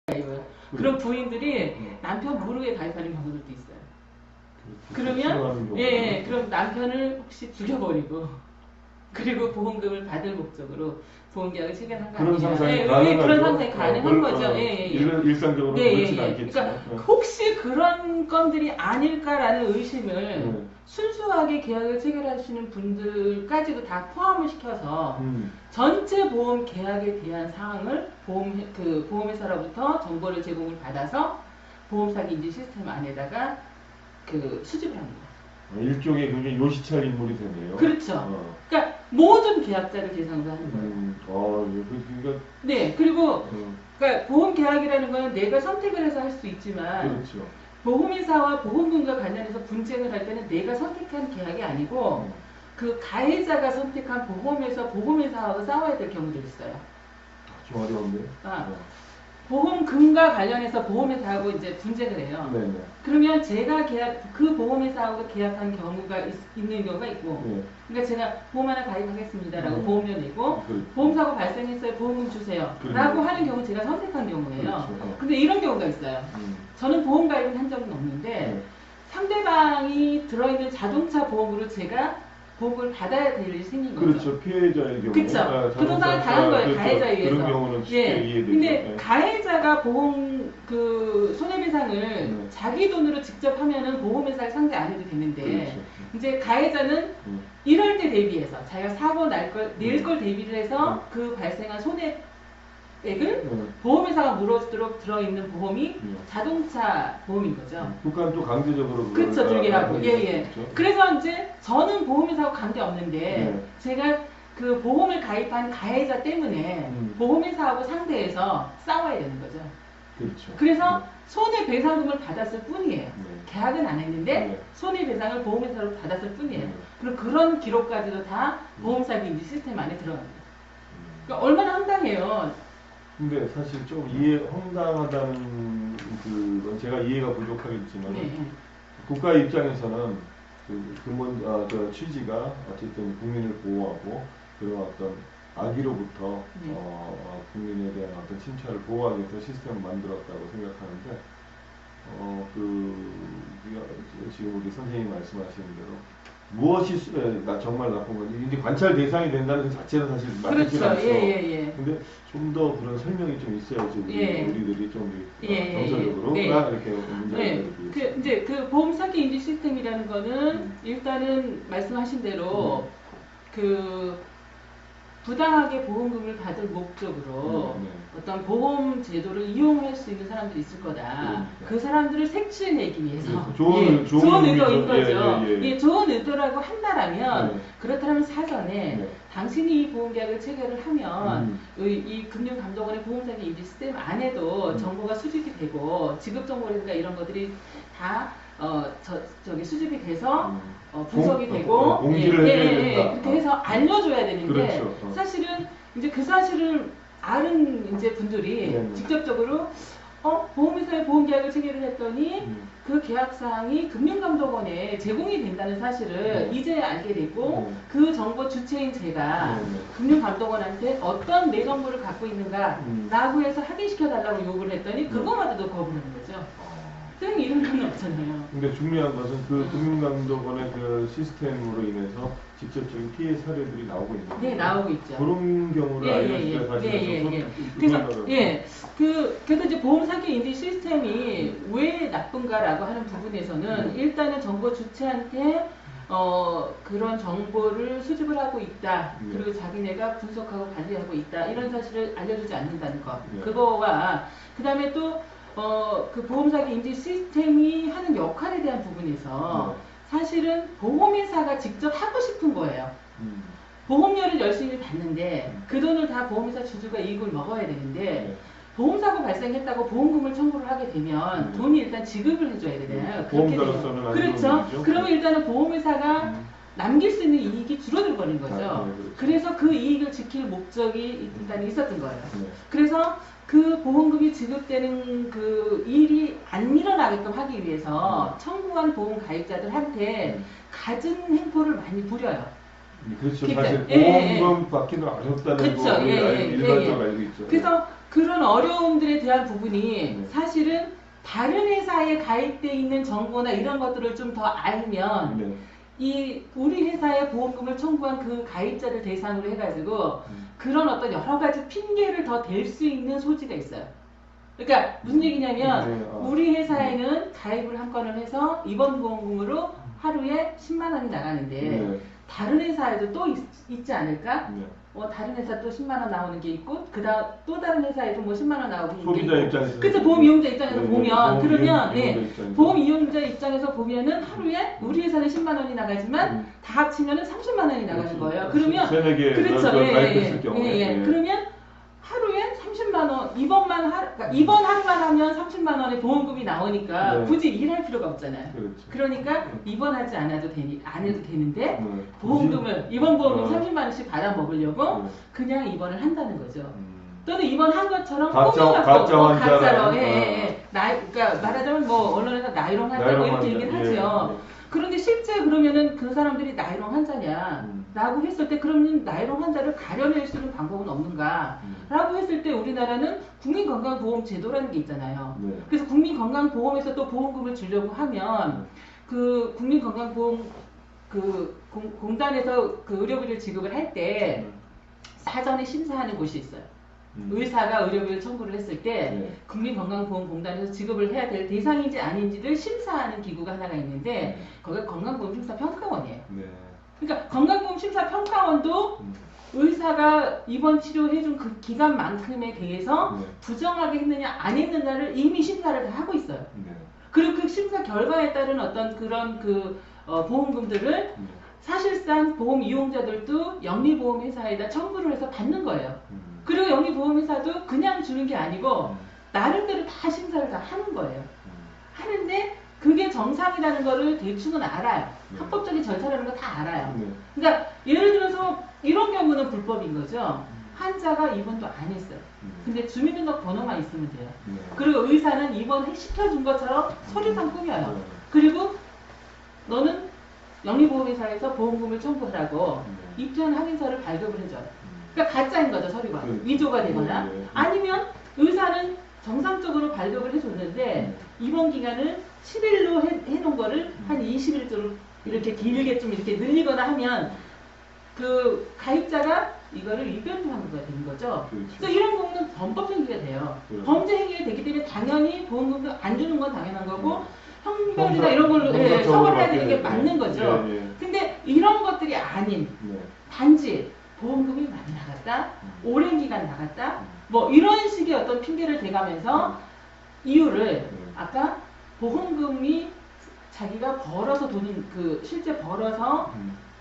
그런 부인들이 남편 모르게 가입하는 경우들도 있어요. 그러면 그럼 남편을 혹시 죽여버리고 그리고 보험금을 받을 목적으로 보험계약을 체결한 거 아니에요? 그런 상상이 가능하죠. 그런 상상이 가능한 거죠. 일상적으로 그렇진 않겠지만. 그러니까 혹시 그런 건들이 아닐까라는 의심을 순수하게 계약을 체결하시는 분들까지도 다 포함을 시켜서 전체 보험 계약에 대한 사항을 보험회사로부터 정보를 제공을 받아서 보험사기 인지 시스템 안에다가 수집을 합니다. 일종의 그게 요시찰 인물이 되네요. 그렇죠. 그러니까 모든 계약자를 대상으로 하는 거예요. 그러니까 네, 그리고 그러니까 보험 계약이라는 건 내가 선택을 해서 할 수 있지만 그렇죠. 보험회사와 보험금과 관련해서 분쟁을 할 때는 내가 선택한 계약이 아니고 그 가해자가 선택한 보험회사하고 싸워야 될 경우도 있어요. 좀 어려운데. 보험금과 관련해서 보험회사하고 이제 분쟁을 해요. 네네. 그러면 제가 그 보험회사하고 계약한 경우가 있는 경우가 있고, 그러니까 제가 보험 하나 가입하겠습니다라고 보험료 내고, 보험사고 발생했어요, 보험금 주세요 라고 하는 경우 제가 선택한 경우예요. 그렇죠. 근데 이런 경우가 있어요. 저는 보험 가입은 한 적은 없는데, 상대방이 들어있는 자동차 보험으로 제가 보험을 받아야 될 일이 생긴 거죠. 그렇죠. 피해자의 경우. 그렇죠. 부동산을 당한 거예요. 그렇죠. 가해자에 의해서. 그런 경우는 쉽게 이해되죠. 근데 가해자가 보험 손해배상을 자기 돈으로 직접 하면은 보험회사를 상대 안 해도 되는데, 그렇죠. 이제 가해자는 이럴 때 대비해서 자기가 사고 낼 걸 대비를 해서 그 발생한 손해액을 보험회사가 물어주도록 들어있는 보험이 자동차 보험인 거죠. 국가는 또 강제적으로 그렇죠, 들게 하고. 그렇죠. 그래서 이제 저는 보험회사하고 관계 없는데 제가 그 보험을 가입한 가해자 때문에 보험회사하고 상대해서 싸워야 되는 거죠. 그렇죠. 그래서 손해배상금을 받았을 뿐이에요. 계약은 안 했는데 손해배상을 보험회사로 받았을 뿐이에요. 그리고 그런 기록까지도 다 보험사기 인지 시스템 안에 들어갑니다. 그러니까 얼마나 황당해요. 근데 사실 좀 황당하다는 그건 제가 이해가 부족하겠지만 국가 입장에서는 저 취지가 어쨌든 국민을 보호하고 그런 어떤 악의로부터 국민에 대한 어떤 침체를 보호하기 위해서 시스템을 만들었다고 생각하는데 지금 우리 선생님이 말씀하시는 대로 무엇이 정말 나쁜 건지 이제 관찰 대상이 된다는 것 자체는 사실 맞지 않죠. 근데 좀 더 그런 설명이 좀 있어야지 우리들이 좀 정서적으로 이렇게 문제를 이제 그 보험 사기 인지 시스템이라는 거는 일단은 말씀하신 대로 부당하게 보험금을 받을 목적으로 어떤 보험 제도를 이용할 수 있는 사람들이 있을 거다. 그 사람들을 색출해내기 위해서 좋은 의도인 거죠. 좋은 의도라고 한다라면 그렇다면 사전에 당신이 이 보험계약을 체결을 하면 이 금융감독원의 보험사기 인지 시스템 안에도 정보가 수집이 되고 지급정보라든가 이런 것들이 다 수집이 돼서 분석이 되고 공지를 해줘야 된다. 그렇게 해서 알려줘야 되는데 그렇죠. 사실은 이제 그 사실을 아는 이제 분들이 직접적으로 보험회사에 보험계약을 체결을 했더니 그 계약사항이 금융감독원에 제공이 된다는 사실을 이제 알게 되고 그 정보 주체인 제가 금융감독원한테 어떤 내 정보를 갖고 있는가 라고 해서 확인시켜달라고 요구를 했더니 그거마저도 거부하는 거죠. 선생님 이런 건 없잖아요. 근데 중요한 것은 그 금융감독원의 그 시스템으로 인해서 직접적인 피해 사례들이 나오고 있는 거예요. 나오고 있죠. 그런 경우를 알려줄 때 사실 그래서 이제 보험 사기 인지 시스템이 왜 나쁜가라고 하는 부분에서는 일단은 정보 주체한테 그런 정보를 수집을 하고 있다. 그리고 자기네가 분석하고 관리하고 있다. 이런 사실을 알려주지 않는다는 것. 그거와 그 다음에 또 그 보험사기 인지 시스템이 하는 역할에 대한 부분에서 사실은 보험회사가 직접 하고 싶은 거예요. 보험료를 열심히 받는데 그 돈을 다 보험회사 주주가 이익을 먹어야 되는데 보험사고 발생했다고 보험금을 청구를 하게 되면 돈이 일단 지급을 해줘야 되잖아요. 보험자로서는 그렇죠. 그러면 일단은 보험회사가 남길 수 있는 이익이 줄어들 버린 거죠. 그래서 그 이익을 지킬 목적이 일단 있었던 거예요. 그래서 그 보험금이 지급되는 그 일이 안 일어나게끔 하기 위해서 청구한 보험 가입자들한테 갖은 행포를 많이 부려요. 그렇죠. 사실 보험금 받기는 어렵다는 거 일반적으로 알고 있죠. 그래서 그런 어려움들에 대한 부분이 사실은 다른 회사에 가입돼 있는 정보나 이런 것들을 좀 더 알면 이 우리 회사에 보험금을 청구한 그 가입자를 대상으로 해가지고 그런 어떤 여러 가지 핑계를 더 댈 수 있는 소지가 있어요. 그러니까 무슨 얘기냐면 우리 회사에는 가입을 한 건을 해서 이번 보험금으로 하루에 10만 원이 나가는데 다른 회사에도 또 있지 않을까? 다른 회사 또 10만 원 나오는 게 있고 그다음 또 다른 회사에도 뭐 10만 원 나오고 소비자 입장에서 그래서 보험 이용자 입장에서 보면 그러면 보험 이용자 입장에서 보면은 하루에 우리 회사는 10만 원이 나가지만 다 합치면은 30만 원이 나가는 거예요. 그러면 그렇죠. 그러면 하루에 30만 원 그러니까 이번 하루만 하면 30만 원의 보험금이 나오니까 굳이 일할 필요가 없잖아요. 그러니까 입원하지 안 해도 되는데 보험금을 이번 보험금 30만 원씩 받아 먹으려고 그냥 입원을 한다는 거죠. 또는 입원한 것처럼 꾸며갖고 가짜로 그러니까 말하자면 뭐 언론에서 나이롱 환자 뭐 이렇게 얘기를 하죠. 그런데 실제 그러면은 그 사람들이 나이롱 환자냐 라고 했을 때 그러면 나이롱 환자를 가려낼 수 있는 방법은 없는가 라고 했을 때 우리나라는 국민건강보험제도라는 게 있잖아요. 그래서 국민건강보험에서 또 보험금을 주려고 하면 그 국민건강보험 공단에서 그 의료비를 지급을 할 때 사전에 심사하는 곳이 있어요. 의사가 의료비를 청구를 했을 때 국민건강보험공단에서 지급을 해야 될 대상인지 아닌지를 심사하는 기구가 하나가 있는데 거기가 건강보험심사평가원이에요. 그러니까 건강보험심사평가원도 의사가 입원 치료해준 그 기간만큼에 대해서 부정하게 했느냐 안 했느냐를 이미 심사를 다 하고 있어요. 그리고 그 심사 결과에 따른 어떤 그런 보험금들을 사실상 보험 이용자들도 영리보험회사에다 청구를 해서 받는 거예요. 그리고 영리보험회사도 그냥 주는 게 아니고 나름대로 다 심사를 다 하는 거예요. 하는데 그게 정상이라는 거를 대충은 알아요. 합법적인 절차라는 거 다 알아요. 그러니까 예를 들어서 이런 경우는 불법인 거죠. 환자가 입원도 안 했어요. 근데 주민등록번호만 있으면 돼요. 그리고 의사는 입원 시켜준 것처럼 서류상 꾸며요. 그리고 너는 영리보험회사에서 보험금을 청구하라고 입주한 확인서를 발급을 해줘요. 그러니까 가짜인 거죠, 서류가. 위조가 되거나. 아니면 의사는 정상적으로 발급을 해줬는데 입원 기간을 10일로 해놓은 거를 한 20일로 이렇게 길게 좀 이렇게 늘리거나 하면 그 가입자가 이거를 위변조항거가 되는 거죠. 그래서 이런 부분은 범법 행위가 돼요. 범죄 행위가 되기 때문에 당연히 보험금을 안 주는 건 당연한 거고 형벌이나 이런 걸로 처벌해야 되는 게 맞는 거죠. 근데 이런 것들이 아닌 단지 보험금이 많이 나갔다, 오랜 기간 나갔다, 뭐 이런 식의 어떤 핑계를 대가면서 이유를 아까 보험금이 자기가 벌어서 실제 벌어서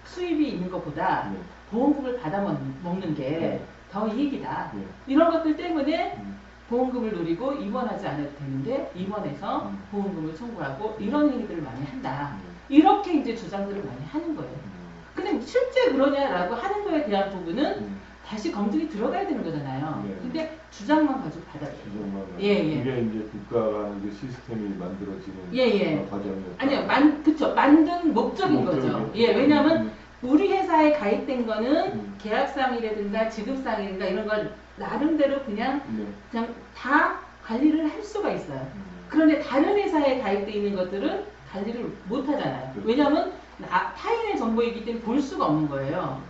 수입이 있는 것보다 보험금을 받아 먹는 게 더 이익이다. 이런 것들 때문에 보험금을 노리고 입원하지 않아도 되는데 입원해서 보험금을 청구하고 이런 행위들을 많이 한다. 이렇게 이제 주장들을 많이 하는 거예요. 근데 실제 그러냐라고 하는 거에 대한 부분은 다시 검증이 들어가야 되는 거잖아요. 근데 주장만 가지고 받아들여요. 이게 이제 국가가 이제 시스템이 만들어지는 과정이었죠. 아니요, 그쵸. 만든 목적인 거죠. 왜냐하면 우리 회사에 가입된 거는 계약상이라든가 지급상이라든가 이런 걸 나름대로 그냥 다 관리를 할 수가 있어요. 그런데 다른 회사에 가입돼 있는 것들은 관리를 못 하잖아요. 왜냐하면 타인의 정보이기 때문에 볼 수가 없는 거예요.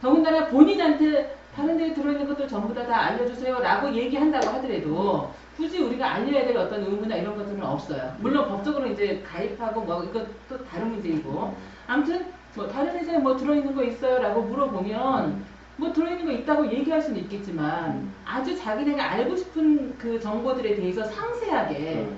더군다나 본인한테 다른 데에 들어있는 것들 전부 다 알려주세요 라고 얘기한다고 하더라도 굳이 우리가 알려야 될 어떤 의무나 이런 것들은 없어요. 물론 법적으로 이제 가입하고 뭐 이것도 다른 문제이고 아무튼 뭐 다른 회사에 뭐 들어있는 거 있어요 라고 물어보면 뭐 들어있는 거 있다고 얘기할 수는 있겠지만 아주 자기네가 알고 싶은 그 정보들에 대해서 상세하게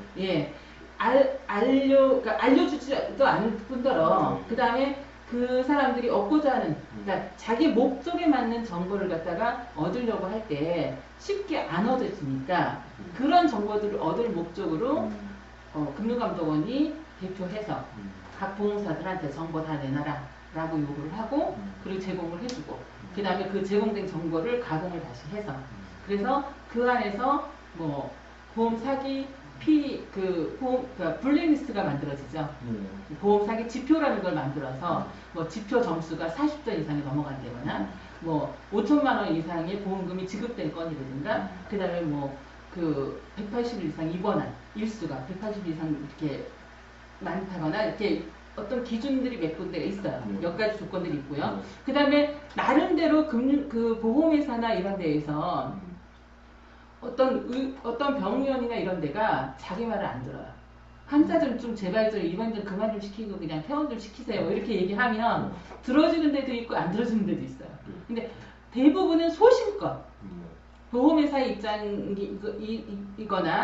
그러니까 알려주지도 않을 뿐더러 그 다음에 그 사람들이 얻고자 하는 그러니까 자기 목적에 맞는 정보를 갖다가 얻으려고 할 때 쉽게 안 얻어지니까 그런 정보들을 얻을 목적으로 금융감독원이 대표해서 각 보험사들한테 정보 다 내놔라 라고 요구를 하고 그리고 제공을 해주고 그 다음에 그 제공된 정보를 가공을 다시 해서 그래서 그 안에서 뭐 보험 사기 그러니까 블랙리스트가 만들어지죠. 보험 사기 지표라는 걸 만들어서 뭐 지표 점수가 40점 이상이 넘어간다거나 뭐 5천만 원 이상의 보험금이 지급된 건이라든가 그다음에 뭐 그 180일 이상 입원한 일수가 180일 이상 이렇게 많다거나 이렇게 어떤 기준들이 몇 군데가 있어요. 몇 가지 조건들이 있고요. 그다음에 나름대로 그 보험회사나 이런 데에서 어떤 병원이나 이런 데가 자기 말을 안 들어요. 환자들 좀 제발 좀 입원 좀 그만 좀 시키고 그냥 퇴원 좀 시키세요. 이렇게 얘기하면 들어주는 데도 있고 안 들어주는 데도 있어요. 근데 대부분은 소신껏 보험회사 입장이거나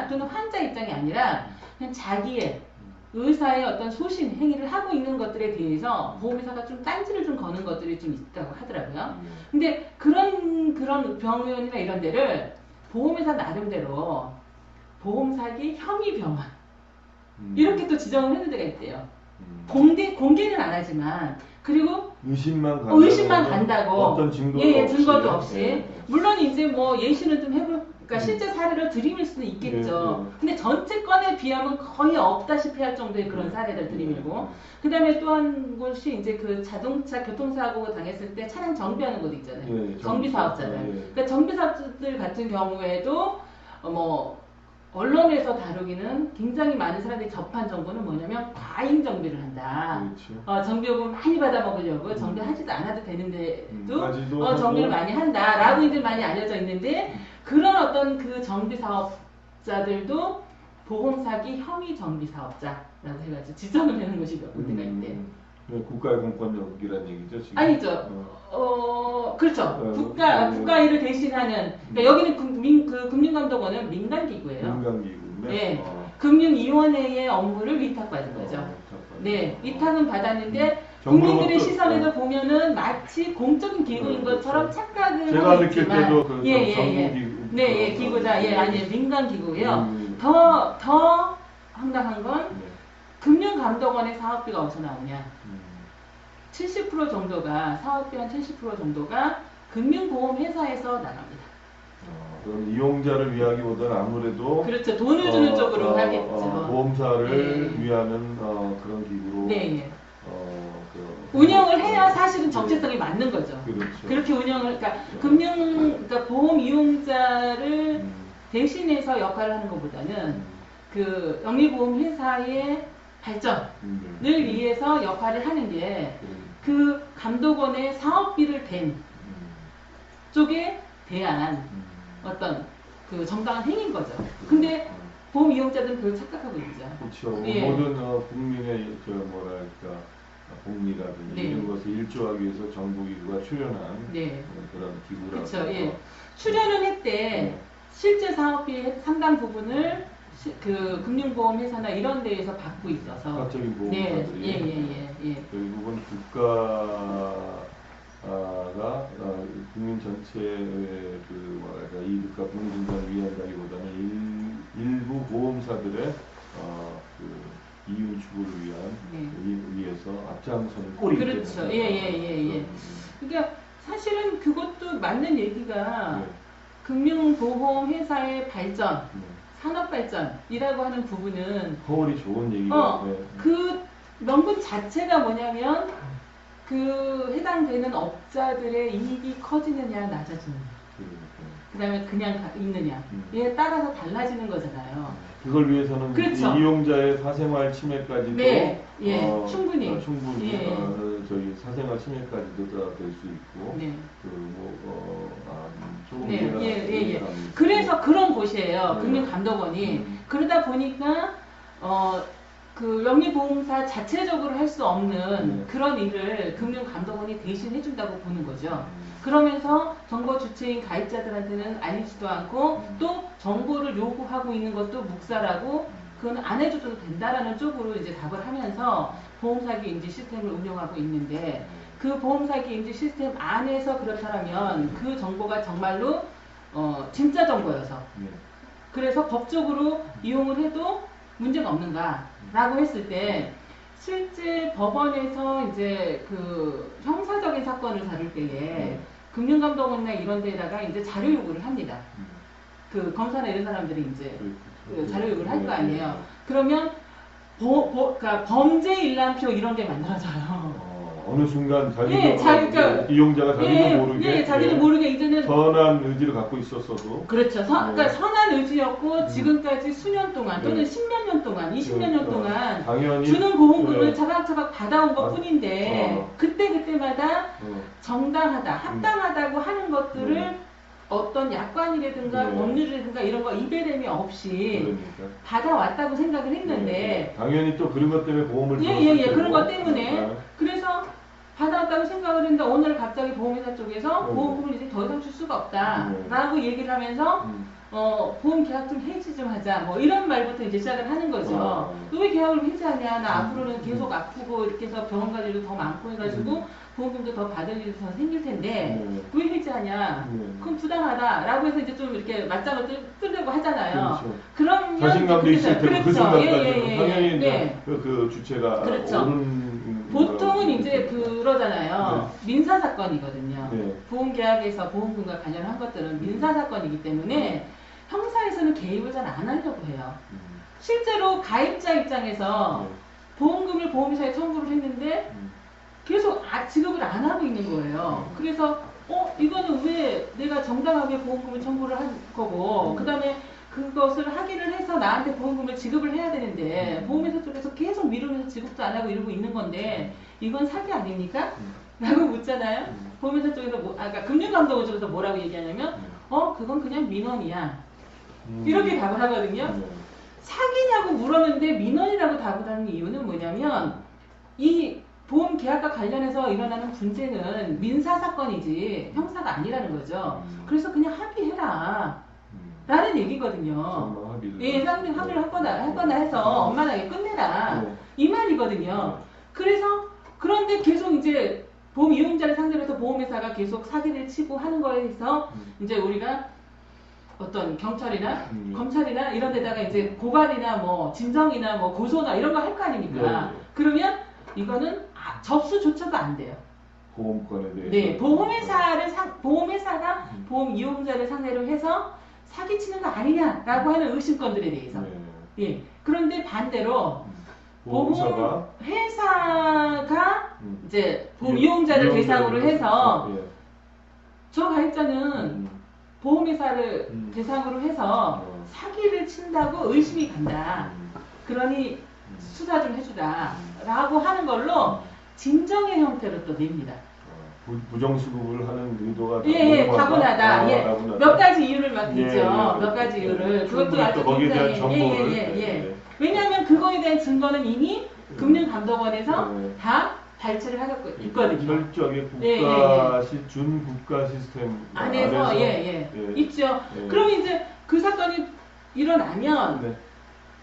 또는 환자 입장이 아니라 그냥 자기의 의사의 어떤 소신 행위를 하고 있는 것들에 대해서 보험회사가 좀 딴지를 좀 거는 것들이 좀 있다고 하더라고요. 근데 그런 병원이나 이런 데를 보험회사 나름대로 보험사기 혐의병원 이렇게 또 지정을 해놓은 데가 있대요. 공개는 안 하지만 그리고 의심만 간다고 어떤 증거도 없이 물론 이제 뭐 예시는 좀 그러니까 실제 사례를 들이밀 수는 있겠죠. 근데 전체 건에 비하면 거의 없다시피 할 정도의 그런 사례를 들이밀고 그 다음에 또 한 곳이 이제 그 자동차 교통사고 당했을 때 차량 정비하는 곳 있잖아요. 정비사업자들. 그러니까 정비사업자들 같은 경우에도 뭐 언론에서 다루기는 굉장히 많은 사람들이 접한 정보는 뭐냐면 과잉 정비를 한다. 그렇죠. 정비요금 많이 받아먹으려고 정비하지도 않아도 되는데도 정비를 많이 한다라고 이들 많이 알려져 있는데 그런 어떤 그 정비사업자들도 보험사기 혐의 정비사업자라고 해가지고 지정을 해놓은 곳이 몇 군데가 있대. 국가의 공권력이라는 얘기죠 지금? 아니죠. 그렇죠. 국가 일을 대신하는. 그러니까 여기는 금융감독원은 민간기구예요. 민간기구인데. 네. 금융위원회의 업무를 위탁받은 거죠. 네, 위탁은 받았는데 국민들의 시선에서 보면은 마치 공적인 기구인 것처럼 착각을 제가 하고 느낄 있지만, 때도 그 정부기구. 네, 기구자, 아니 민간기구예요. 더 황당한 건 금융감독원의 사업비가 어디서 나오냐? 70% 정도가 사업비 한 70% 정도가 금융보험회사에서 나갑니다. 그럼 이용자를 위하기보다는 아무래도 그렇죠. 돈을 주는 쪽으로 하겠죠. 보험사를 위하는 그런 기구로 운영을 해야 사실은 정체성이 맞는 거죠. 그렇죠. 그렇게 운영을 그러니까 보험 이용자를 대신해서 역할을 하는 것보다는 그 영리보험회사의 발전을 위해서 역할을 하는 게 그 감독원의 사업비를 댄 쪽에 대한 어떤 그 정당한 행위인 거죠. 근데 보험 이용자들은 그걸 착각하고 있죠. 그렇죠. 모든 국민의 복리라든지 이런 것을 일조하기 위해서 정부기구가 출연한 그런 기구라고. 그렇죠. 출연은 했대. 실제 사업비의 상당 부분을 그 금융보험회사나 이런 데에서 받고 있어서 국가적인 보험사들이 결국은 국가가 국민 전체의 이득과 복리증진을 위한다기보다는 일부 보험사들의 이윤 추구를 위해서 앞장서는 꼴이 그렇죠. 그러니까 사실은 그것도 맞는 얘기가 금융보험회사의 발전 산업발전이라고 하는 부분은 허울이 좋은 얘기가 그 명분 자체가 뭐냐면 그 해당되는 업자들의 이익이 커지느냐 낮아지느냐 그 다음에 그냥 있느냐에 따라서 달라지는 거잖아요. 그걸 위해서는 그렇죠. 이용자의 사생활 침해까지도 충분히 저희 사생활 침해까지도 될 수 있고 그래서 그런 곳이에요. 금융감독원이. 그러다 보니까 그 영리보험사 자체적으로 할 수 없는 그런 일을 금융감독원이 대신 해준다고 보는 거죠. 그러면서 정보 주체인 가입자들한테는 알리지도 않고 또 정보를 요구하고 있는 것도 묵살하고 그건 안 해줘도 된다라는 쪽으로 이제 답을 하면서 보험사기 인지 시스템을 운영하고 있는데 그 보험사기 인지 시스템 안에서 그렇다면 그 정보가 정말로 진짜 정보여서 그래서 법적으로 이용을 해도 문제가 없는가라고 했을 때 실제 법원에서 이제 그 형사적인 사건을 다룰 때에 금융감독원이나 이런 데다가 이제 자료 요구를 합니다. 그 검사나 이런 사람들이 이제 그 자료요구를 할 거 아니에요. 그러면 그러니까 범죄 일람표 이런 게 만들어져요. 어느 순간 예, 이용자가 자기도 모르게 자기도 모르게 이제는 선한 의지를 갖고 있었어도 그렇죠. 그러니까 선한 의지였고 지금까지 수년 동안 또는 십몇 년 동안 20몇 년 동안 당연히 주는 보험금을 차각차각 받아온 것 뿐인데 그때마다 정당하다, 합당하다고 하는 것들을 어떤 약관이라든가 법률이라든가 이런 거 이배됨이 없이 받아왔다고 생각을 했는데 당연히 또 그런 것 때문에 보험을 그런 것 때문에 그래서 받아왔다고 생각을 했는데 오늘 갑자기 보험회사 쪽에서 보험금을 이제 더 이상 줄 수가 없다라고 얘기를 하면서 보험 계약 좀 해지 좀 하자 뭐 이런 말부터 이제 시작을 하는 거죠. 너 왜 계약을 해지하냐? 나 앞으로는 계속 아프고 이렇게 해서 병원 갈 일도 더 많고 해가지고 보험금도 더 받을 일이 더 생길 텐데 왜 해지하냐? 그럼 부당하다라고 해서 이제 좀 이렇게 맞짱을 뜨려고 하잖아요. 그렇죠. 그러면 자신감도 있을 테고 그 순간까지 당연히 네. 그 주체가 그렇죠. 옳은 보통은 이제 그러잖아요. 민사 사건이거든요. 네. 보험 계약에서 보험금과 관련한 것들은 민사 사건이기 때문에 형사에서는 개입을 잘 안 하려고 해요. 실제로 가입자 입장에서 보험금을 보험회사에 청구를 했는데 계속 지급을 안 하고 있는 거예요. 그래서 이거는 왜 내가 정당하게 보험금을 청구를 한 거고 그 다음에 그것을 확인을 해서 나한테 보험금을 지급을 해야 되는데 보험회사 쪽에서 계속 미루면서 지급도 안 하고 이러고 있는 건데 이건 사기 아닙니까? 라고 묻잖아요. 보험회사 쪽에서 그러니까 금융감독원 쪽에서 뭐라고 얘기하냐면 그건 그냥 민원이야. 이렇게 답을 하거든요. 사기냐고 물었는데 민원이라고 답을 하는 이유는 뭐냐면 이 보험 계약과 관련해서 일어나는 분쟁은 민사 사건이지 형사가 아니라는 거죠. 그래서 그냥 합의해라. 라는 얘기거든요. 예, 쌍둥이 합의를 했거나 해서 엄마나게 끝내라. 이 말이거든요. 그래서 그런데 계속 이제 보험 이용자를 상대로 해서 보험회사가 계속 사기를 치고 하는 거에 대해서 이제 우리가 어떤 경찰이나 검찰이나 이런 데다가 이제 고발이나 뭐 진정이나 뭐 고소나 이런 거 할 거 아닙니까? 그러면 이거는 접수조차도 안 돼요. 보험권에 대해서. 네, 보험회사가 보험 이용자를 상대로 해서 사기치는 거 아니냐라고 하는 의심건들에 대해서. 예. 그런데 반대로 보험회사가 이제 보험 이용자를 대상으로 해서 저 가입자는 보험회사를 대상으로 해서 사기를 친다고 의심이 간다. 그러니 수사 좀 해주라. 라고 하는 걸로 진정의 형태로 또 냅니다. 부정수급을 하는 의도가 타고나다. 몇 가지 이유를 막 대죠. 몇 가지 이유를. 그것도 아주 거기에 대한 정보를. 왜냐하면 그거에 대한 증거는 이미 금융감독원에서 다 발췌를 하고 있거든요. 철저하게 준국가 시스템 안에서 있죠. 그럼 이제 그 사건이 일어나면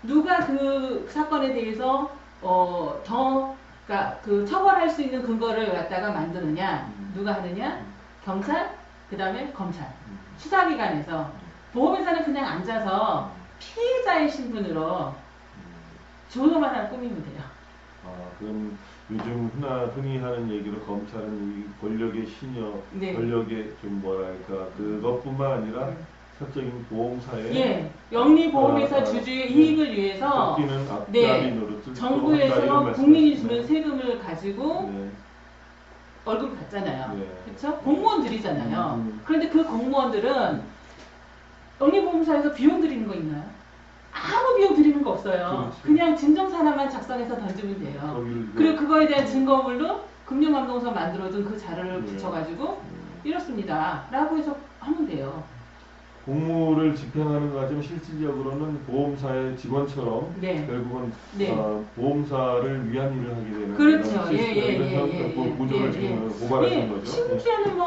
누가 그 사건에 대해서 그러니까 그 처벌할 수 있는 근거를 갖다가 만드느냐, 누가 하느냐, 경찰, 그 다음에 검찰, 수사기관에서 보험회사는 그냥 앉아서 피해자의 신분으로 조서만 하나 꾸미면 돼요. 그럼 요즘 흔히 하는 얘기로 검찰은 이 권력의 신여, 권력의 좀 뭐랄까 그것뿐만 아니라 사적인 보험사의 영리보험회사 주주의 이익을 위해서 정부에서 국민이 주는 세금을 가지고 월급을 받잖아요. 그렇죠? 공무원들이잖아요. 그런데 그 공무원들은 영리보험사에서 비용 드리는 거 있나요? 아무 비용 드리는 거 없어요. 그냥 진정서라만 작성해서 던지면 돼요. 그리고 그거에 대한 증거물로 금융감독원에서 만들어둔 그 자료를 붙여가지고 이렇습니다. 라고 해서 하면 돼요. 공무를 집행하는 과정 실질적으로는 보험사의 직원처럼 결국은 보험사를 위한 일을 하게 되는 그렇죠. 구조를 지금 고발하신 거죠. 심지어는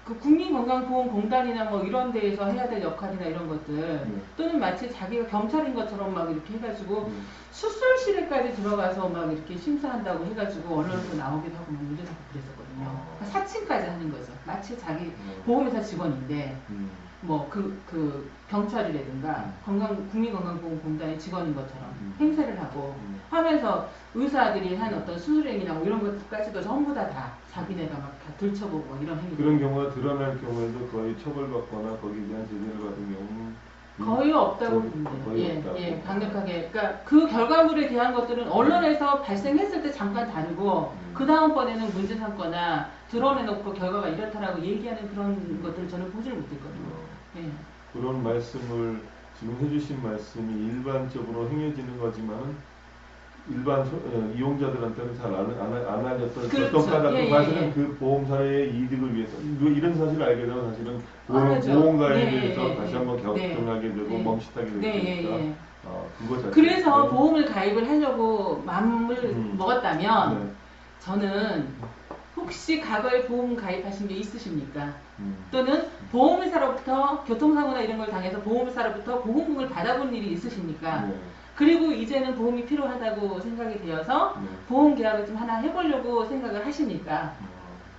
그 국민건강보험공단이나 뭐 이런 데에서 해야 될 역할이나 이런 것들 또는 마치 자기가 경찰인 것처럼 막 이렇게 해가지고 수술실에까지 들어가서 막 이렇게 심사한다고 해가지고 언론에서 나오기도 하고 막 문제 잡고 그랬었거든요. 그러니까 사칭까지 하는 거죠. 마치 자기 보험회사 직원인데 뭐 그 경찰이라든가 국민건강보험공단의 직원인 것처럼 행세를 하고 하면서 의사들이 한 어떤 수술행위나 뭐 이런 것까지도 전부 다 자기네가 막 다 들춰보고 이런 행위. 그런 경우가 드러날 경우에도 거의 처벌받거나 거기에 대한 제재를 받은 경우는 거의 없다고 봅니다. 예, 강력하게. 그러니까 그 결과물에 대한 것들은 언론에서 발생했을 때 잠깐 다루고 그 다음번에는 문제 삼거나 드러내놓고 결과가 이렇다라고 얘기하는 그런 것들을 저는 보지를 못했거든요. 예. 그런 말씀을 지금 해주신 말씀이 일반적으로 행해지는 거지만은 일반 이용자들한테는 잘 안 알렸던 그렇죠. 어떤 까닭 사실은 예. 그 보험사의 이득을 위해서 이런 사실을 알게 되면 사실은 보험가에 대해서 다시 한번 격정하게 되고 멈칫하게 되니까 그거 자체. 그래서 보험을 가입을 하려고 마음을 먹었다면 저는 혹시 과거에 보험 가입하신 게 있으십니까? 또는 보험회사로부터 교통사고나 이런 걸 당해서 보험회사로부터 보험금을 받아본 일이 있으십니까? 그리고 이제는 보험이 필요하다고 생각이 되어서 보험 계약을 좀 하나 해보려고 생각을 하십니까?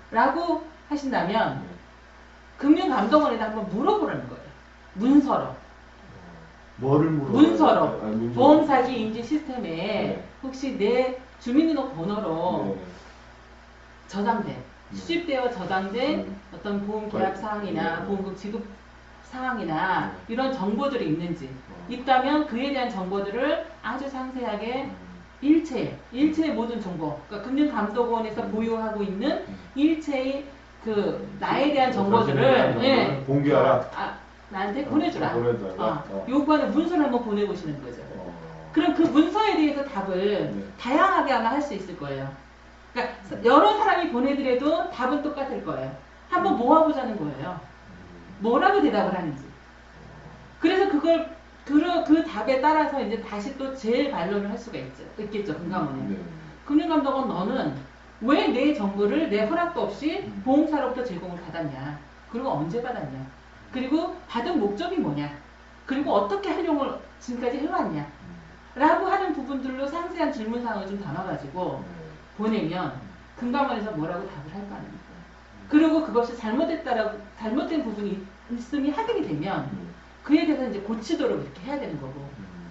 라고 하신다면 금융감독원에다 한번 물어보라는 거예요. 문서로. 뭐를 물어봐요? 문서로. 보험사기 인지 시스템에 혹시 내 주민등록번호로 저장된, 수집되어 저장된 어떤 보험 계약 사항이나 보험금 지급 사항이나 이런 정보들이 있는지 있다면 그에 대한 정보들을 아주 상세하게 일체의 모든 정보, 그러니까 금융감독원에서 보유하고 있는 일체의 그 나에 대한 정보들을 공개하라. 나한테 보내주라. 요구하는 문서를 한번 보내보시는 거죠. 그럼 그 문서에 대해서 답을 다양하게 아마 할 수 있을 거예요. 그러니까 여러 사람이 보내더라도 답은 똑같을 거예요. 한번 모아보자는 거예요. 뭐라고 대답을 하는지. 그래서 그 답에 따라서 이제 다시 또 재반론을 할 수가 있겠죠, 금감원에. 금융감독원 너는 왜 내 정보를 내 허락도 없이 보험사로부터 제공을 받았냐. 그리고 언제 받았냐. 그리고 받은 목적이 뭐냐. 그리고 어떻게 활용을 지금까지 해왔냐. 라고 하는 부분들로 상세한 질문사항을 좀 담아가지고 보내면 금감원에서 뭐라고 답을 할까 하는 거예요. 그리고 그것이 잘못된 부분이 있음이 확인이 되면 그에 대해서 이제 고치도록 이렇게 해야 되는 거고.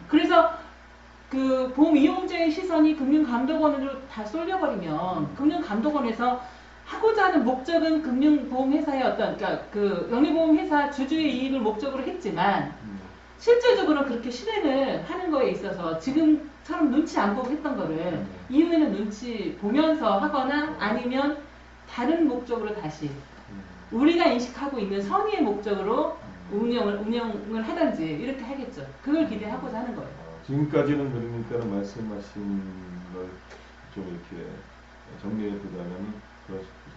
그래서 그 보험 이용자의 시선이 금융감독원으로 다 쏠려버리면 금융감독원에서 하고자 하는 목적은 금융보험회사의 그러니까 그 영리보험회사 주주의 이익을 목적으로 했지만 실질적으로 그렇게 실행을 하는 거에 있어서 지금처럼 눈치 안 보고 했던 거를 이후에는 눈치 보면서 하거나 아니면 다른 목적으로 다시 우리가 인식하고 있는 선의의 목적으로 운영을 하든지 이렇게 하겠죠. 그걸 기대하고자 하는 거예요. 지금까지는 그러니까 말씀하신 걸 좀 이렇게 정리해 보자면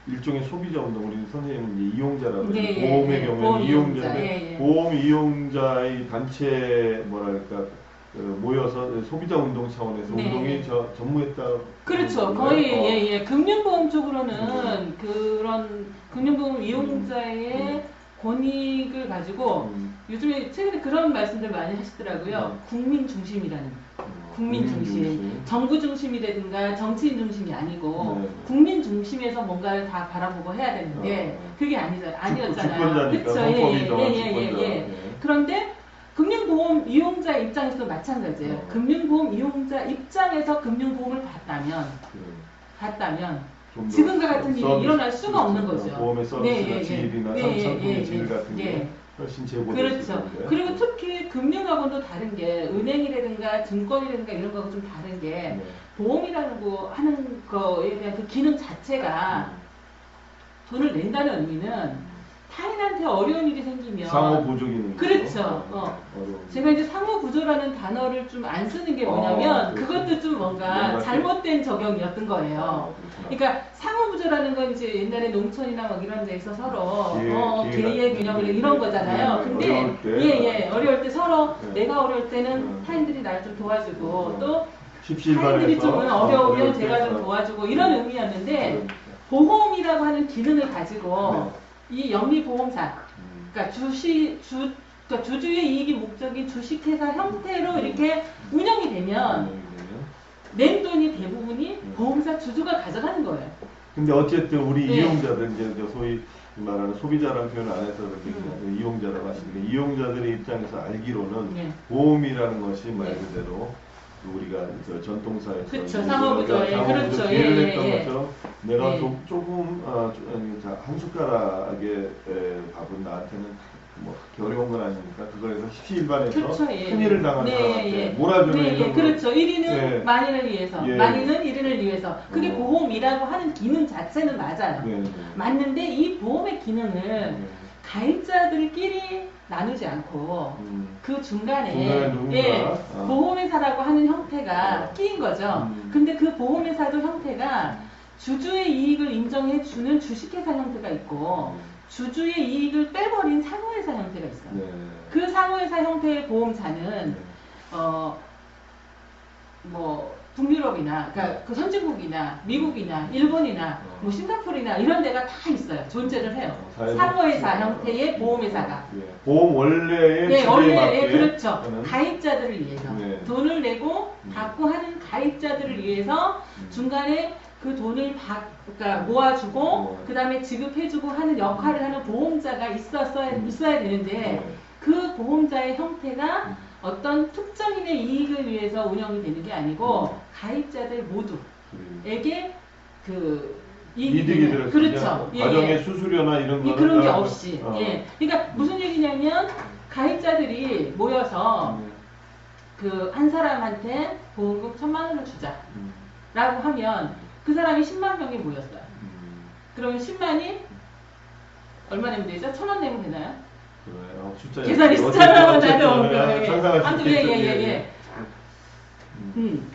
일종의 소비자 운동, 우리 선생님은 이제 이용자라고 보험의 경우에는 이용자인데 보험 이용자의 단체 뭐랄까 모여서 소비자 운동 차원에서 운동이 전무했다. 그렇죠. 거의 금융보험 쪽으로는 그런 금융보험 이용자의 권익을 가지고 요즘에 최근에 그런 말씀들 많이 하시더라고요. 국민 중심이라는. 국민 중심. 정부 중심이라든가 정치인 중심이 아니고 국민 중심에서 뭔가를 다 바라보고 해야 되는데 그게 아니었잖아요. 그렇죠. 그런데 금융보험 이용자 입장에서도 마찬가지예요. 금융보험 이용자 입장에서 금융보험을 받다면 지금과 같은 일이 일어날 수가 없는 거죠. 보험의 서비스나 질이나 상품의 질 같은 게 훨씬 제고될 그렇죠. 수 있는데. 그리고 특히 금융하고도 다른 게 은행이라든가 증권이라든가 이런 거하고 좀 다른 게 보험이라는 거 하는 거에 대한 그 기능 자체가 돈을 낸다는 의미는 타인한테 어려운 일이 생기면 상호보조 기능. 그렇죠. 제가 이제 상호구조라는 단어를 좀 안 쓰는 게 뭐냐면 그것도 좀 뭔가 잘못된 적용이었던 거예요. 그러니까 상호구조라는 건 이제 옛날에 농촌이나 막 이런 데에서 서로 계획 균형을 이런 거잖아요. 근데 어려울 때 서로 내가 어려울 때는 타인들이 날 좀 도와주고 또 타인들이 좀 어려우면 제가 좀 도와주고 이런 의미였는데 보험이라고 하는 기능을 가지고 이 영리보험사, 그러니까 주주의 이익이 목적인 주식회사 형태로 이렇게 운영이 되면 낸 돈이 대부분이 보험사 주주가 가져가는 거예요. 근데 어쨌든 우리 이용자들, 이제 소위 말하는 소비자라는 표현을 안 해서 그렇게 이용자라고 하시는데 이용자들의 입장에서 알기로는 보험이라는 것이 말 그대로 우리가 전통사에서 그렇죠. 상호구조에 그렇죠. 했던 것처럼 내가 조금 한 숟가락의 밥은 나한테는 뭐 그렇게 어려운 건 아니니까 그거에서 십시일반에서 그렇죠, 예. 큰일을 당한 네, 사람한테 예. 몰아주는 네, 예. 이런 그렇죠. 1위는 예. 만인을 위해서, 예. 만인은 1인을 위해서. 그게 어. 보험이라고 하는 기능 자체는 맞아요. 네, 네. 맞는데 이 보험의 기능을 네. 가입자들끼리 나누지 않고 그 중간에 누군가 예, 보험회사라고 하는 형태가 끼인 거죠. 근데 그 보험회사도 형태가 주주의 이익을 인정해주는 주식회사 형태가 있고 주주의 이익을 빼버린 상호회사 형태가 있어요. 네. 그 상호회사 형태의 보험사는 뭐 북유럽이나 그러니까 그 선진국이나 미국이나 일본이나 뭐 싱가포르나 이런 데가 다 있어요. 존재를 해요. 상호회사 형태의 보험회사가. 예. 보험 원래의 네, 원래 맞게 그렇죠. 하는. 가입자들을 위해서 네. 돈을 내고 받고 하는 가입자들을 위해서 중간에 그 돈을 그러니까 모아주고 그 다음에 지급해주고 하는 역할을 하는 보험자가 있어야 되는데 네. 그 보험자의 형태가 어떤 특정인의 이익을 위해서 운영이 되는 게 아니고 가입자들 모두에게 그 이득이 들었어요. 그렇죠. 가정의 예. 수수료나 이런 거는 그런 게 없이. 어. 예. 그러니까 무슨 얘기냐면 가입자들이 모여서 그 한 사람한테 보험금 1,000만 원을 주자라고 하면 그 사람이 10만 명이 모였어요. 그러면 10만이 얼마 내면 되죠? 1,000원 내면 되나요? 그래요. 숫자 계산이 숫자라고 나도 상상할 수 있겠죠. 예.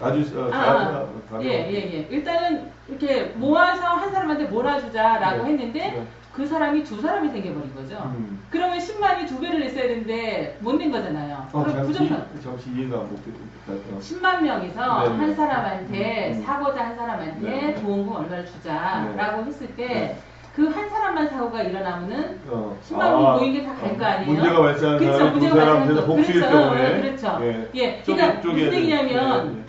아주 예. 일단은 이렇게 모아서 한 사람한테 몰아주자라고 했는데 그 사람이 두 사람이 생겨버린 거죠. 그러면 10만이 두 배를 냈어야 되는데 못 낸 거잖아요. 그럼 부정상. 잠시 이해가 못 됐어요. 10만 명에서 네. 한 사람한테 사고자 한 사람한테 보험금 얼마를 주자라고 했을 때 그 한 사람만 사고가 일어나면은 10만 명이 모인 게 다 갈 거 아니에요? 문제가 발생한 그렇죠. 사람이 문제가 그 사람한테서 발생한 복수일 그렇죠. 경우에 그렇죠. 예. 예. 그러니까 무슨 얘기냐면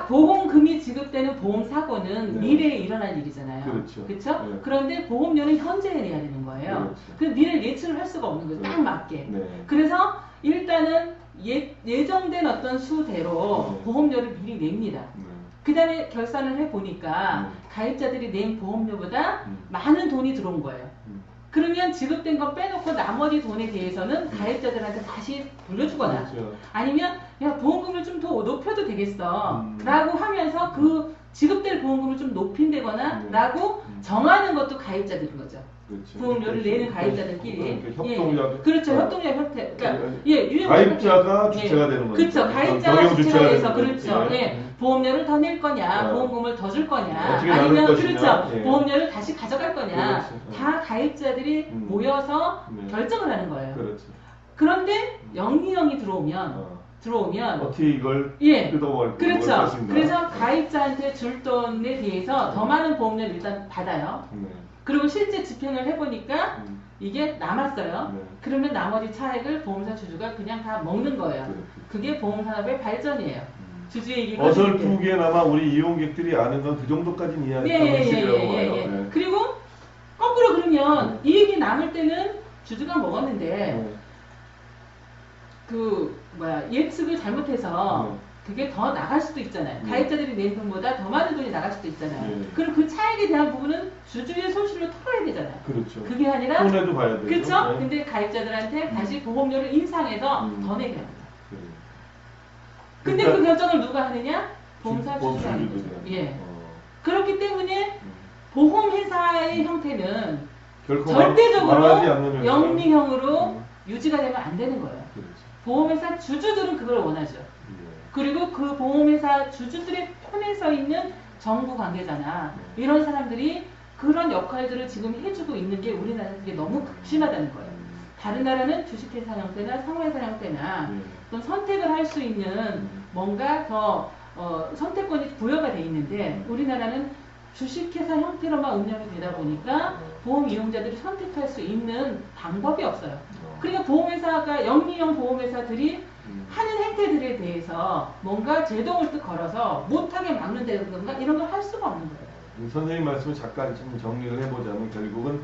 보험금이 지급되는 보험사고는 미래에 일어날 일이잖아요. 그렇죠. 그렇죠? 네. 그런데 보험료는 현재에 내야 되는 거예요. 그렇죠. 그 미래를 예측을 할 수가 없는 거예요. 딱 맞게. 네. 그래서 일단은 예정된 어떤 수대로 네. 보험료를 미리 냅니다. 그 다음에 결산을 해보니까 가입자들이 낸 보험료보다 많은 돈이 들어온 거예요. 그러면 지급된 거 빼놓고 나머지 돈에 대해서는 가입자들한테 다시 돌려주거나 그렇죠. 아니면 야 보험금을 좀 더 높여도 되겠어 라고 하면서 그 지급될 보험금을 좀 높인다거나 라고 정하는 것도 가입자들인 거죠. 그렇죠. 보험료를 내는 가입자들끼리 협동력 그렇죠. 협동력 형태. 그러니까 가입자가 주체가 되는 거죠. 그렇죠. 가입자가 주체가 돼서 그렇죠. 예. 보험료를 더 낼 거냐, 보험금을 더 줄 거냐, 어떻게 아니면 나눌 그렇죠. 것이냐. 예. 보험료를 다시 가져갈 거냐, 그렇죠. 다 가입자들이 모여서 결정을 하는 거예요. 그렇죠. 그런데 영리형이 들어오면 어떻게 이걸 뜯어먹을 그렇죠. 것인가. 그래서 가입자한테 줄 돈에 비해서 더 많은 보험료를 일단 받아요. 그리고 실제 집행을 해보니까 이게 남았어요. 그러면 나머지 차액을 보험사 주주가 그냥 다 먹는 거예요. 그게 보험산업의 발전이에요. 주주의 이익을 어설프게나마 우리 이용객들이 아는 건 그 정도까지는 이해하고 있으려고 봐요. 그리고 거꾸로 그러면 이익이 남을 때는 주주가 먹었는데 예측을 잘못해서 그게 더 나갈 수도 있잖아요. 가입자들이 낸 돈보다 더 많은 돈이 나갈 수도 있잖아요. 그럼 그 차익에 대한 부분은 주주의 손실로 털어야 되잖아요. 그렇죠. 그게 아니라 손해도 봐야 되죠. 그렇죠. 근데 가입자들한테 다시 보험료를 인상해서 더 내게 합니다. 근데 그 결정을 누가 하느냐? 보험사 주주가 하는 거죠. 예. 그렇기 때문에 보험회사의 형태는 절대적으로 영리형으로 유지가 되면 안 되는 거예요. 보험회사 주주들은 그걸 원하죠. 그리고 그 보험회사 주주들의 편에 서 있는 정부 관계자나 이런 사람들이 그런 역할들을 지금 해주고 있는 게 우리나라는 그게 너무 극심하다는 거예요. 다른 나라는 주식회사 형태나 상호회사 형태나 어떤 선택을 할 수 있는 뭔가 더 선택권이 부여가 돼 있는데 우리나라는 주식회사 형태로만 운영이 되다 보니까 보험 이용자들이 선택할 수 있는 방법이 없어요. 그러니까 보험회사가 영리형 보험회사들이 하는 행태들에 대해서 뭔가 제동을 또 걸어서 못하게 막는다든가 이런 걸 할 수가 없는 거예요. 선생님 말씀을 잠깐 좀 정리를 해보자면 결국은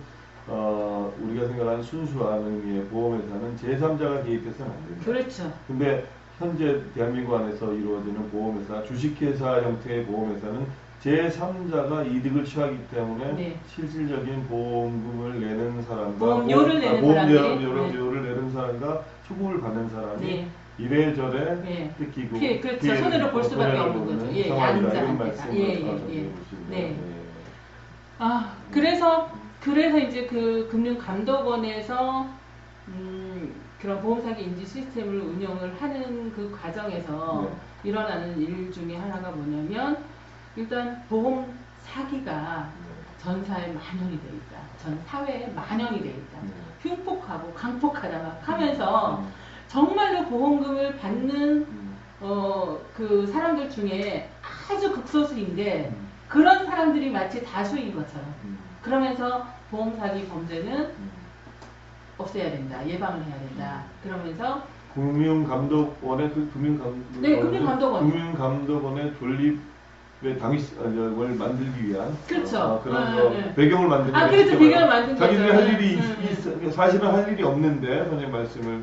우리가 생각하는 순수한 의미의 보험회사는 제3자가 개입해서는 안 됩니다. 그렇죠. 근데 현재 대한민국 안에서 이루어지는 보험회사, 주식회사 형태의 보험회사는 제3자가 이득을 취하기 때문에 네. 실질적인 보험금을 내는 사람과 보험료를 내는 사람이 보험료를 내는 사람과 수급을 받는 사람이 네. 이래저래 네. 뺏기고 그렇죠. 손해를 볼 수밖에 없는 거죠. 예, 양자한테다. 네. 아, 그래서 이제 그 금융감독원에서 그런 보험 사기 인지 시스템을 운영을 하는 그 과정에서 네. 일어나는 일 중에 하나가 뭐냐면 일단 보험 사기가 전 사회에 만연이 돼 있다. 전 사회에 만연이 돼 있다. 흉폭하고 강폭하다 막 하면서 정말로 보험금을 받는 그 사람들 중에 아주 극소수인데 그런 사람들이 마치 다수인 것처럼 그러면서 보험 사기 범죄는 없애야 된다. 예방을 해야 된다. 그러면서 금융감독원의 금융감독원의 존립의 뭘 만들기 위한 그렇죠. 그런 배경을 만들기 위한 그렇죠. 배경을 만든 거죠. 자기들이 할 일이 사실은 할 일이 없는데 선생님 말씀을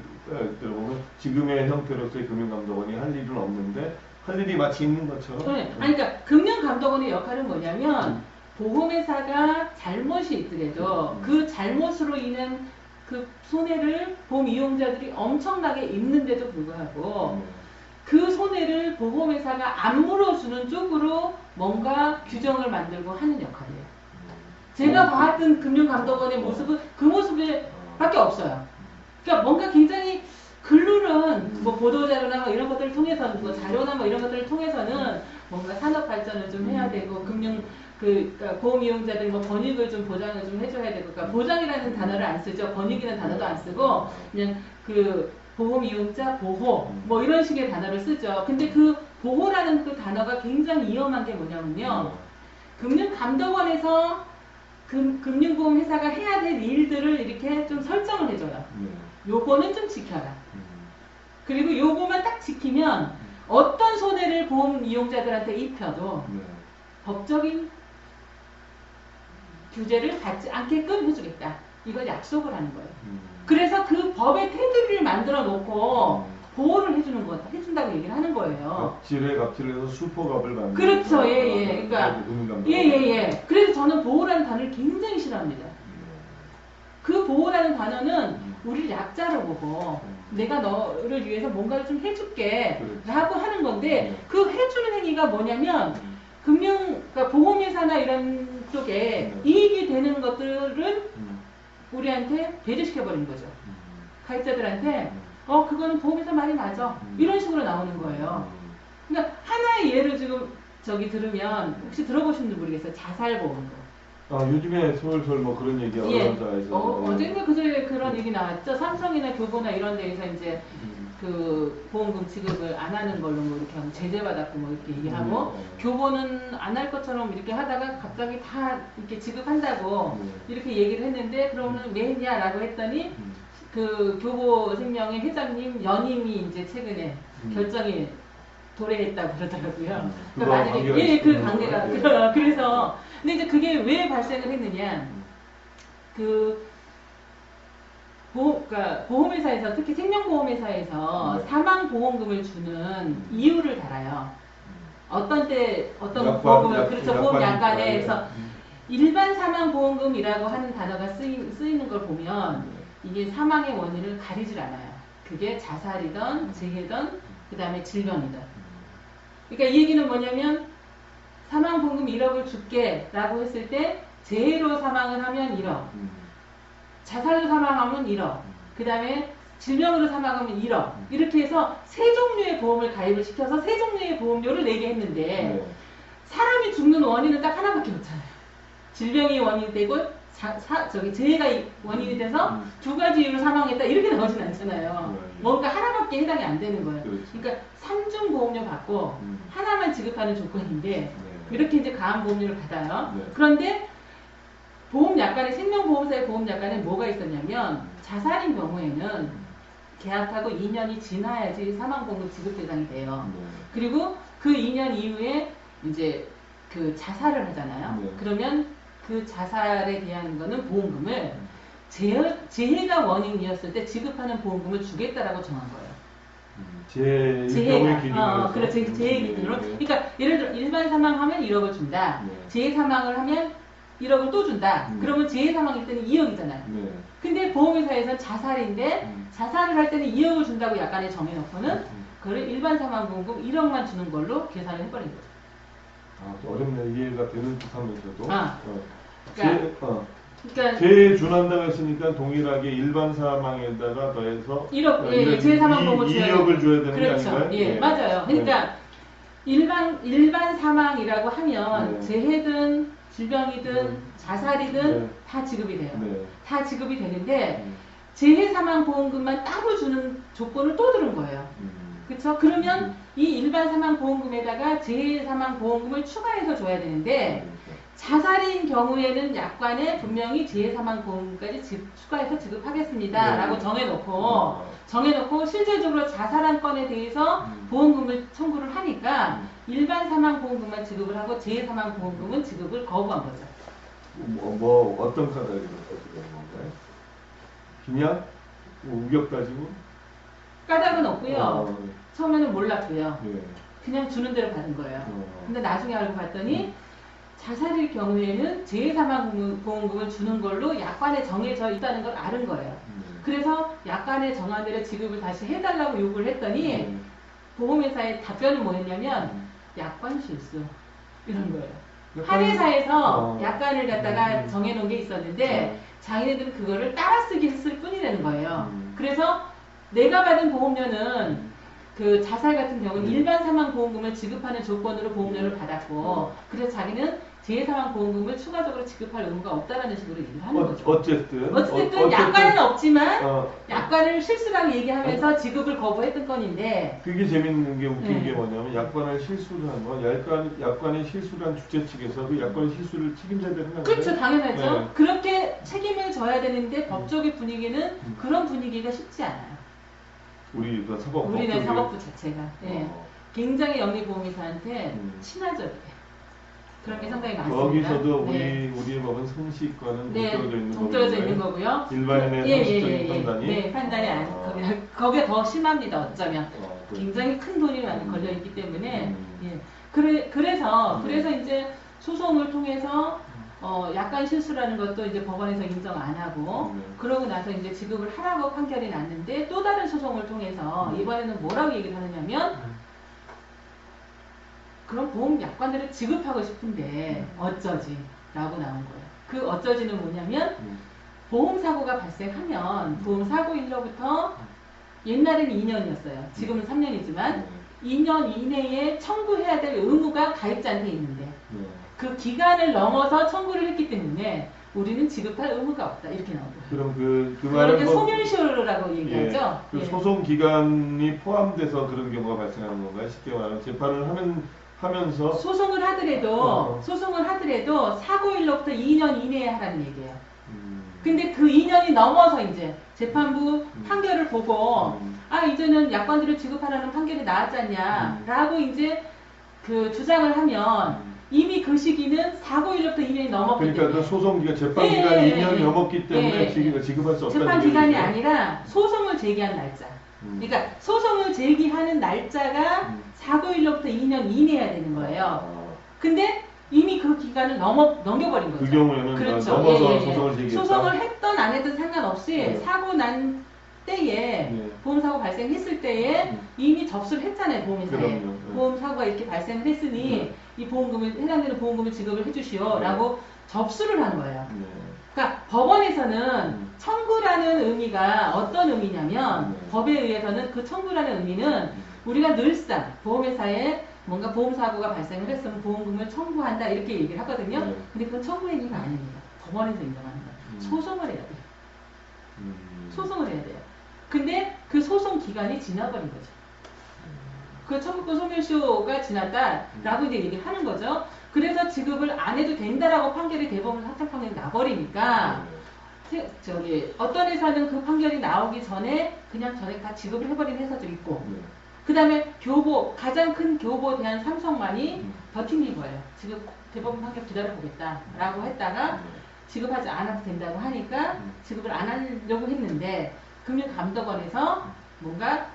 들어보면 지금의 형태로서의 금융감독원이 할 일은 없는데 할 일이 마치 있는 것처럼. 네. 그러니까 금융감독원의 역할은 뭐냐면 보험회사가 잘못이 있더라도 그 잘못으로 인한 그 손해를 보험 이용자들이 엄청나게 입는데도 불구하고 그 손해를 보험회사가 안 물어주는 쪽으로 뭔가 규정을 만들고 하는 역할이에요. 제가 봤던 금융감독원의 모습은 그 모습밖에 없어요. 그러니까 뭔가 굉장히 글로는 뭐 보도자료나 뭐 이런 것들을 통해서는 뭐 자료나 뭐 이런 것들을 통해서는 뭔가 산업 발전을 좀 해야 되고 그러니까 보험 이용자들 뭐 번익을 좀 보장을 좀 해줘야 되고 그러니까 보장이라는 단어를 안 쓰죠. 번익이라는 단어도 안 쓰고 그냥 그 보험 이용자 보호 뭐 이런 식의 단어를 쓰죠. 근데 그 보호라는 그 단어가 굉장히 위험한 게 뭐냐면요. 금융감독원에서 금융보험회사가 해야 될 일들을 이렇게 좀 설정을 해줘요. 요거는 좀 지켜라. 그리고 요거만 딱 지키면 어떤 손해를 보험 이용자들한테 입혀도 법적인 규제를 받지 않게끔 해주겠다. 이걸 약속을 하는 거예요. 그래서 그 법의 테두리를 만들어 놓고 보호를 해준다고 얘기를 하는 거예요. 갑질해서 슈퍼갑을 만드는. 그렇죠. 그러니까 그래서 저는 보호라는 단어를 굉장히 싫어합니다. 그 보호라는 단어는 우리 약자로 보고 내가 너를 위해서 뭔가를 좀 해줄게 라고 하는 건데 그 해주는 행위가 뭐냐면 그러니까 보험회사나 이런 쪽에 이익이 되는 것들을 우리한테 배제시켜버리는 거죠. 가입자들한테 그거는 보험회사 말이 맞아. 이런 식으로 나오는 거예요. 그러니까 하나의 예를 지금 들으면 혹시 들어보셨는지 모르겠어요. 자살보험도. 요즘에 솔솔 뭐 그런 얘기 언론사에서 어젠가 그제 그런 얘기 나왔죠. 삼성이나 교보나 이런 데에서 이제 그 보험금 지급을 안 하는 걸로 뭐 이렇게 하고 제재받았고 뭐 이렇게 얘기하고 교보는 안 할 것처럼 이렇게 하다가 갑자기 다 이렇게 지급한다고 이렇게 얘기를 했는데 그러면 왜 했냐라고 했더니 그 교보생명의 회장님 연임이 이제 최근에 결정이 도래했다고 그러더라고요. 그러니까 만약에 그 관계가 그래서 근데 이제 그게 왜 발생을 했느냐 그러니까 보험회사에서 특히 생명보험회사에서 사망보험금을 주는 이유를 달아요. 어떤 보험금을 보험 약관에서 일반 사망보험금이라고 하는 단어가 쓰이는 걸 보면 이게 사망의 원인을 가리질 않아요. 그게 자살이든 재해든 그 다음에 질병이든. 그러니까 이 얘기는 뭐냐면 사망보험금 1억을 줄게 라고 했을 때 재해로 사망을 하면 1억 자살로 사망하면 1억 그 다음에 질병으로 사망하면 1억 이렇게 해서 세 종류의 보험을 가입을 시켜서 세 종류의 보험료를 내게 했는데 사람이 죽는 원인은 딱 하나밖에 없잖아요. 질병이 원인이 되고 재해가 원인이 돼서 두 가지 이유로 사망했다 이렇게 나오진 않잖아요. 뭔가 하나밖에 해당이 안 되는 거예요. 그러니까 3중 보험료 받고 하나만 지급하는 조건인데 이렇게 이제 가한 보험료를 받아요. 그런데 보험약관에 생명보험사의 보험약관에 뭐가 있었냐면 자살인 경우에는 계약하고 2년이 지나야지 사망보험금 지급 대상이 돼요. 그리고 그 2년 이후에 이제 그 자살을 하잖아요. 그러면 그 자살에 대한 거는 보험금을 재해가 원인이었을 때 지급하는 보험금을 주겠다라고 정한 거예요. 제 재해가 경우의 기준으로. 그렇죠. 재해 기준으로. 그러니까 예를 들어 일반 사망하면 1억을 준다. 네. 재해 사망을 하면 1억을 또 준다. 그러면 재해 사망일 때는 2억이잖아요. 네. 근데 보험회사에서는 자살인데 자살을 할 때는 2억을 준다고 약간에 정해놓고는 그걸 일반 사망보험금 1억만 주는 걸로 계산을 해버린 거죠. 아, 또 어렵네. 이해가 되는 듯 하면서도. 그러니까 재해 준한다고 했으니까 동일하게 일반 사망에다가 더해서 1억, 예, 재해 사망보험을 2억을 줘야 되는 그렇죠. 게 아닌가요? 예, 맞아요. 그러니까 일반 사망이라고 하면 네. 재해든 질병이든 네. 자살이든 네. 다 지급이 돼요. 네. 다 지급이 되는데 재해 사망 보험금만 따로 주는 조건을 또 두는 거예요. 그렇죠? 그러면 이 일반 사망 보험금에다가 재해 사망 보험금을 추가해서 줘야 되는데 자살인 경우에는 약관에 분명히 재해 사망 보험금까지 추가해서 지급하겠습니다. 네. 라고 정해놓고 실제적으로 자살한 건에 대해서 보험금을 청구를 하니까 일반 사망 보험금만 지급을 하고 재해 사망 보험금은 지급을 거부한 거죠. 어떤 까닭이 그런 건가요? 그냥 우격 가지고? 까닭은 없고요. 처음에는 몰랐고요. 네. 그냥 주는 대로 받은 거예요. 근데 나중에 알고 봤더니 자살일 경우에는 재해사망보험금을 주는 걸로 약관에 정해져 있다는 걸 아는 거예요. 그래서 약관에 정한 대로 지급을 다시 해달라고 요구를 했더니 보험회사의 답변은 뭐였냐면 약관 실수 이런 거예요. 한 회사에서 약관을 갖다가 정해놓은 게 있었는데 자기네들은 그거를 따라쓰기 했을 뿐이라는 거예요. 그래서 내가 받은 보험료는 그 자살 같은 경우는 일반 사망 보험금을 지급하는 조건으로 보험료를 받았고 그래서 자기는 재해 사망 보험금을 추가적으로 지급할 의무가 없다라는 식으로 얘기를 하는 거죠. 어쨌든 약관은 없지만 약관을 실수라고 얘기하면서 지급을 거부했던 건인데 그게 재밌는 게 웃긴 게 뭐냐면 약관을 실수를 한 건 약관의 실수를 한 주체 측에서 그 약관의 실수를 책임져야 되는 거예요. 그렇죠. 당연하죠. 그렇게 책임을 져야 되는데 법적인 분위기는 그런 분위기가 쉽지 않아요. 우리나라 사법부. 우리나라 사법부 자체가 굉장히 영리보험회사한테 친화적이에요. 그런 게 상당히 많습니다. 거기서도 우리의 법은 상식과는 동떨어져 있는 거고요. 일반인의 상식적인 판단이 판단이 거기가 더 심합니다. 어쩌면 굉장히 큰 돈이 많이 걸려 있기 때문에 그래서 이제 소송을 통해서 약간 실수라는 것도 이제 법원에서 인정 안 하고 그러고 나서 이제 지급을 하라고 판결이 났는데 또 다른 소송을 통해서 이번에는 뭐라고 얘기를 하느냐면 그런 보험 약관들을 지급하고 싶은데 어쩌지? 라고 나온 거예요. 그 어쩌지는 뭐냐면 보험사고가 발생하면 보험사고일로부터 옛날에는 2년이었어요. 지금은 3년이지만 2년 이내에 청구해야 될 의무가 가입자한테 있는데 그 기간을 넘어서 청구를 했기 때문에 우리는 지급할 의무가 없다. 이렇게 나온 거예요. 그럼 그 말은 소멸시효라고 얘기하죠. 그 소송 기간이 포함돼서 그런 경우가 발생하는 건가요? 쉽게 말하면 재판을 하면서 소송을 하더라도 사고일로부터 2년 이내에 하라는 얘기예요. 근데 그 2년이 넘어서 이제 재판부 판결을 보고 이제는 약관들을 지급하라는 판결이 나왔지 않냐 라고 이제 그 주장을 하면 이미 그 시기는 사고일로부터 2년이 넘었기 때문에 그 소송기가 재판 기간이 2년이 넘었기 때문에 지급할 수 없다는 재판 기간이 아니라 소송을 제기한 날짜. 그러니까 소송을 제기하는 날짜가 사고일로부터 2년 이내야 되는 거예요. 근데 이미 그 기간을 넘겨버린 거죠. 그 경우에는 그렇죠. 넘어서 소송을 제기했다. 소송을 했던 안 했던 상관없이 사고 난 때에 보험사고 발생했을 때에 이미 접수를 했잖아요. 보험회사에. 보험사고가 이렇게 발생을 했으니 이 보험금을 해당되는 보험금을 지급을 해주시오 라고 접수를 한 거예요. 그러니까 법원에서는 청구라는 의미가 어떤 의미냐면 법에 의해서는 그 청구라는 의미는 우리가 늘상 보험회사에 뭔가 보험사고가 발생을 했으면 보험금을 청구한다 이렇게 얘기를 하거든요. 근데 그건 청구 행위가 아닙니다. 법원에서 인정하는 거예요. 소송을 해야 돼요. 소송을 해야 돼요. 근데 그 소송 기간이 지나버린 거죠. 그 청구권 소멸시효가 지났다라고 이제 얘기를 하는 거죠. 그래서 지급을 안 해도 된다라고 판결이 대법원 사찰 판결이 나버리니까 어떤 회사는 그 판결이 나오기 전에 그냥 전액 다 지급을 해버린 회사도 있고 그 다음에 가장 큰 교보 대한 삼성만이 버틴 거예요. 지금 대법원 판결 기다려보겠다 라고 했다가 지급하지 않아도 된다고 하니까 지급을 안 하려고 했는데 금융감독원에서 뭔가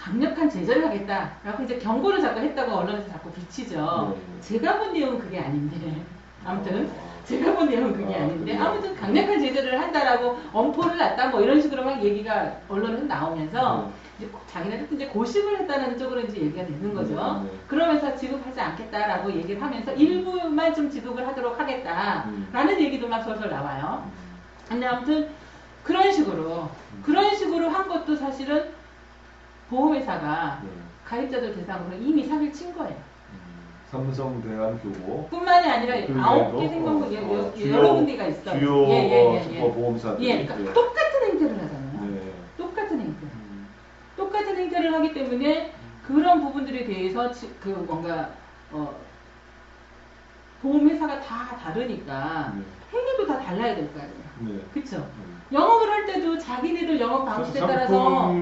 강력한 제재를 하겠다라고 이제 경고를 자꾸 했다고 언론에서 자꾸 비치죠. 제가 본 내용은 그게 아닌데 아무튼 제가 본 내용은 그게 아닌데 아무튼 강력한 제재를 한다라고 엄포를 놨다 뭐 이런 식으로 막 얘기가 언론에서 나오면서 이제 자기네들 이제 고심을 했다는 쪽으로 이제 얘기가 되는 거죠. 그러면서 지급하지 않겠다라고 얘기를 하면서 일부만 좀 지급을 하도록 하겠다라는 얘기도 막 솔솔 나와요. 근데 아무튼 그런 식으로 한 것도 사실은 보험회사가 가입자들 대상으로 이미 사기를 친 거예요. 삼성, 대한교보 뿐만이 아니라 9개 생명보 여러 군데가 있어요. 주요 슈퍼보험사들이 그러니까 똑같은 행태를 하잖아요. 똑같은 행태. 똑같은 행태를 하기 때문에 그런 부분들에 대해서 뭔가 보험회사가 다 다르니까 행위도 다 달라야 될 거 아니에요. 그쵸? 영업을 할 때도 자기네들 영업 방식에 따라서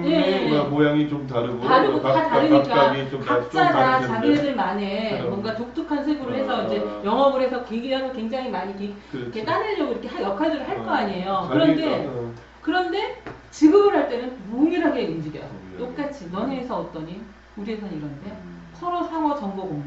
모양이 좀 다르고 다 다르니까 각자 다 좀 자기네들만의 뭔가 독특한 색으로 해서 이제 영업을 해서 기기량을 굉장히 많이 이렇게 따내려고 이렇게 역할들을 할 거 아니에요. 그런데 지급을 할 때는 동일하게 움직여. 똑같이 너네 회사 어떠니? 우리 회사는 이런데 서로 상호 정보 공유.